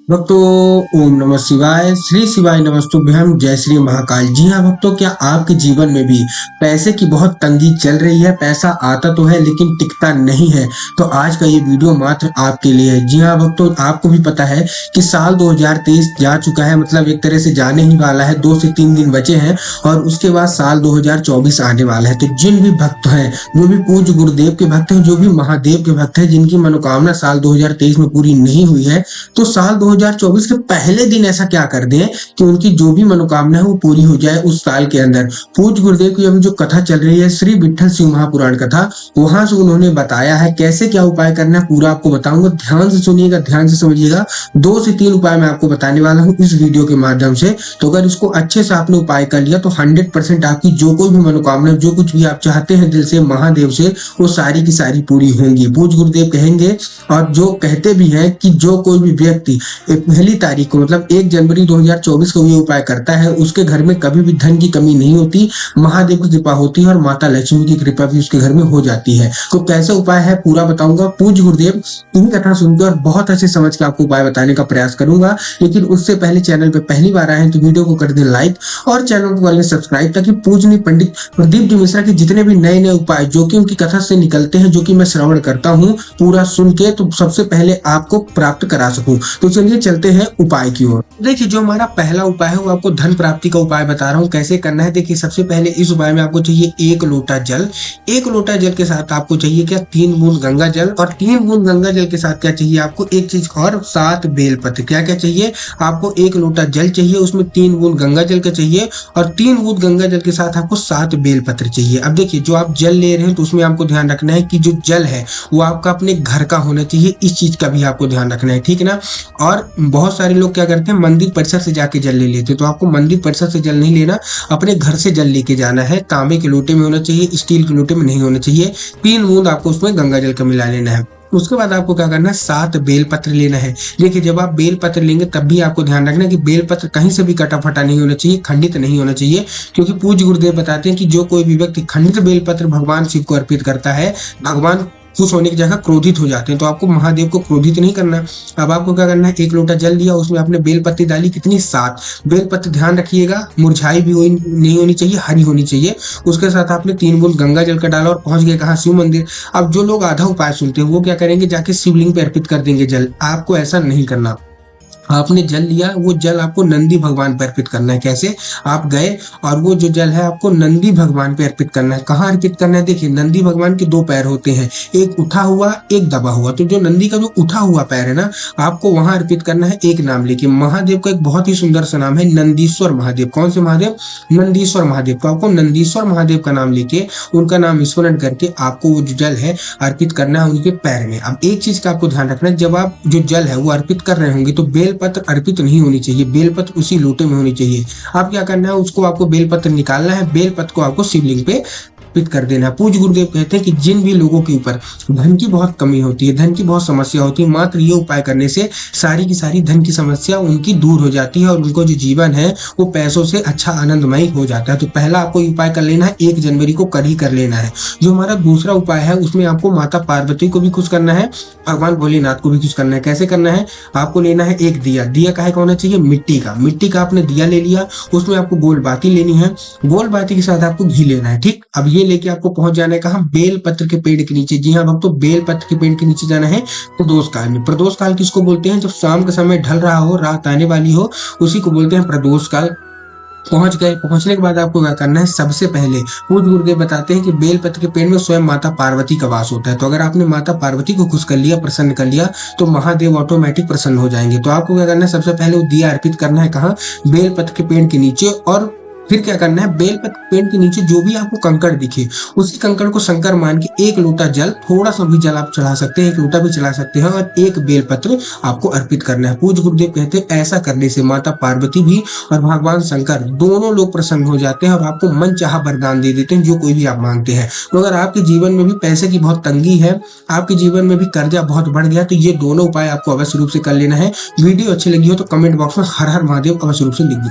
भक्तों, ओम नमः शिवाय, श्री शिवाय नमस्तुभ्यम, जय श्री महाकाल। जी हाँ भक्तों, क्या आपके जीवन में भी पैसे की बहुत तंगी चल रही है? पैसा आता तो है लेकिन टिकता नहीं है। तो आज का ये वीडियो मात्र आपके लिए है। जी हाँ भक्तों, आपको भी पता है कि साल 2023 जा चुका है, मतलब एक तरह से जाने ही वाला है। 2 से 3 दिन बचे हैं और उसके बाद साल 2024 आने वाला है। तो जिन भी भक्त हैं, जो भी पूज्य गुरुदेव के भक्त हैं, जो भी महादेव के भक्त हैं, जिनकी मनोकामना साल 2023 में पूरी नहीं हुई है, तो साल 2024 के पहले दिन ऐसा क्या कर दें कि उनकी जो भी मनोकामना है वो पूरी हो जाए उस साल के अंदर। पूज्य गुरुदेव की अभी जो कथा चल रही है, श्री विट्ठल शिव महापुराण कथा, वहां से उन्होंने बताया है कैसे क्या उपाय करना है, पूरा आपको बताऊंगा। ध्यान से सुनिएगा, ध्यान से समझिएगा। 2 से 3 उपाय मैं आपको बताने वाला हूँ इस वीडियो के माध्यम से। तो अगर इसको अच्छे से आपने उपाय कर लिया तो 100% आपकी जो कोई भी मनोकामना, जो कुछ भी आप चाहते हैं दिल से महादेव से, वो सारी की सारी पूरी होंगी। पूज्य गुरुदेव कहेंगे और जो कहते भी हैं कि जो कोई भी व्यक्ति पहली तारीख को, मतलब 1 जनवरी 2024 को ये उपाय करता है, उसके घर में कभी भी धन की कमी नहीं होती, महादेव की कृपा होती है और माता लक्ष्मी की कृपा भी उसके घर में हो जाती है। तो कैसे उपाय है पूरा बताऊंगा। पूज्य गुरुदेव इन कथा सुनकर और बहुत अच्छे समझ के आपको उपाय बताने का प्रयास करूंगा। लेकिन उससे पहले चैनल पे पहली बार आए हैं तो वीडियो को कर दें लाइक और चैनल को कर लें सब्सक्राइब, ताकि पूजनीय पंडित प्रदीप जी मिश्रा के जितने भी नए नए उपाय जो कि उनकी कथा से निकलते हैं, जो कि मैं श्रवण करता हूँ पूरा सुन के, तो सबसे पहले आपको प्राप्त करा सकूं। तो चलिए चलते हैं उपाय की ओर। देखिए, जो हमारा पहला उपाय है वो आपको धन प्राप्ति का उपाय बता रहा हूँ कैसे करना है। देखिए, सबसे पहले इस उपाय में आपको चाहिए 1 लोटा जल। 1 लोटा जल के साथ आपको चाहिए क्या, 3 बूंद गंगा जल। और 3 बूंद गंगा जल के साथ क्या चाहिए आपको, एक चीज और, 7 बेलपत्र। क्या क्या चाहिए आपको, 1 लोटा जल चाहिए, उसमें 3 बूंद गंगा जल का चाहिए और 3 बूंद गंगा जल के साथ आपको 7 बेलपत्र चाहिए। अब देखिए, जो आप जल ले रहे हैं तो उसमें आपको ध्यान रखना है कि जो जल है वो आपका अपने घर का होना चाहिए। इस चीज का भी आपको ध्यान रखना है, ठीक है ना। और बहुत सारे लोग क्या करते हैं, मंदिर परिसर से जाके जल ले लेते हैं। तो आपको मंदिर परिसर से जल नहीं लेना, अपने घर से जल लेके जाना है। तांबे के लोटे में होना चाहिए, स्टील के लोटे में नहीं होना चाहिए। 3 बूंद आपको उसमें गंगा जल का मिला लेना है। उसके बाद आपको क्या करना है, 7 बेलपत्र लेना है। देखिए, जब आप बेलपत्र लेंगे तब भी आपको ध्यान रखना है कि बेलपत्र कहीं से भी कटा फटा नहीं होना चाहिए, खंडित नहीं होना चाहिए। क्योंकि पूज्य गुरुदेव बताते हैं कि जो कोई भी व्यक्ति खंडित बेलपत्र भगवान शिव को अर्पित करता है, भगवान खुश होने की जगह क्रोधित हो जाते हैं। तो आपको महादेव को क्रोधित नहीं करना। अब आपको क्या करना है, 1 लोटा जल लिया, उसमें आपने बेलपत्ती डाली, कितनी, 7 बेलपत्र। ध्यान रखिएगा, मुरझाई भी नहीं होनी चाहिए, हरी होनी चाहिए। उसके साथ आपने 3 बूंद गंगा जल का डाला और पहुंच गए कहाँ, शिव मंदिर। अब जो लोग आधा उपाय सुनते हैं वो क्या करेंगे, जाके शिवलिंग पे अर्पित कर देंगे जल। आपको ऐसा नहीं करना। आपने जल लिया, वो जल आपको नंदी भगवान पर अर्पित करना है। कैसे, आप गए और वो जो जल है आपको नंदी भगवान पे अर्पित करना है। कहाँ अर्पित करना है, देखिए, नंदी भगवान के 2 पैर होते हैं, एक उठा हुआ, एक दबा हुआ। तो जो नंदी का जो उठा हुआ पैर है ना, आपको वहां अर्पित करना है। एक नाम लेके, महादेव का एक बहुत ही सुंदर सा नाम है नंदीश्वर महादेव। कौन से महादेव, नंदीश्वर महादेव। तो आपको नंदीश्वर महादेव का नाम लेके, उनका नाम स्मरण करके आपको वो जो जल है अर्पित करना है उनके पैर में। अब एक चीज का आपको ध्यान रखना है, जब आप जो जल है वो अर्पित कर रहे होंगे तो बेलपत्र अर्पित नहीं होनी चाहिए, बेलपत्र उसी लोटे में होनी चाहिए। आप क्या करना है, उसको आपको बेलपत्र निकालना है, बेलपत्र को आपको शिवलिंग पे अर्पित कर देना। पूज्य गुरुदेव कहते हैं कि जिन भी लोगों के ऊपर धन की बहुत कमी होती है, धन की बहुत समस्या होती है, मात्र ये उपाय करने से सारी की सारी धन की समस्या उनकी दूर हो जाती है और उनको जो जीवन है वो पैसों से अच्छा आनंदमय हो जाता है। तो पहला आपको उपाय कर लेना है, 1 जनवरी को कर ही कर लेना है। जो हमारा दूसरा उपाय है उसमें आपको माता पार्वती को भी खुश करना है, भगवान भोलेनाथ को भी खुश करना है। कैसे करना है, आपको लेना है 1 दिया। दिया काहे का होना चाहिए, मिट्टी का। मिट्टी का आपने दिया ले लिया, उसमें आपको गोल बाती लेनी है, गोल बाती के साथ आपको घी लेना है, ठीक। अब ये लेके आपको पहुंच जाना है कहाँ, बेल पत्र के पेड़ के नीचे। जी हाँ भक्तों, बेल पत्र के पेड़ के नीचे जाना है प्रदोष काल में। प्रदोष काल किसको बोलते हैं, जब शाम का समय ढल रहा हो, रात आने वाली हो, उसी को बोलते हैं प्रदोष काल। पहुंच गए, पहुंचने के बाद आपको क्या करना है, सबसे पहले पूज्य गुरुदेव बताते हैं कि बेलपत्र के पेड़ में स्वयं माता पार्वती का वास होता है। तो अगर आपने माता पार्वती को खुश कर लिया, प्रसन्न कर लिया, तो महादेव ऑटोमेटिक प्रसन्न हो जाएंगे। तो आपको क्या करना है, सबसे पहले वो दिया अर्पित करना है कहाँ, बेलपत्र के पेड़ के नीचे। और फिर क्या करना है, बेलपत्र पेड़ के नीचे जो भी आपको कंकड़ दिखे, उसी कंकड़ को शंकर मान के 1 लोटा जल, थोड़ा सा भी जल आप चढ़ा सकते हैं, 1 लोटा भी चढ़ा सकते हैं, और 1 बेलपत्र आपको अर्पित करना है। पूज्य गुरुदेव कहते हैं ऐसा करने से माता पार्वती भी और भगवान शंकर दोनों लोग प्रसन्न हो जाते हैं और आपको मन चाहा वरदान दे देते हैं, जो कोई भी आप मांगते हैं। तो अगर आपके जीवन में भी पैसे की बहुत तंगी है, आपके जीवन में भी कर्जा बहुत बढ़ गया, तो ये दोनों उपाय आपको अवश्य रूप से कर लेना है। वीडियो अच्छी लगी हो तो कमेंट बॉक्स में हर हर महादेव अवश्य रूप से लिख दो।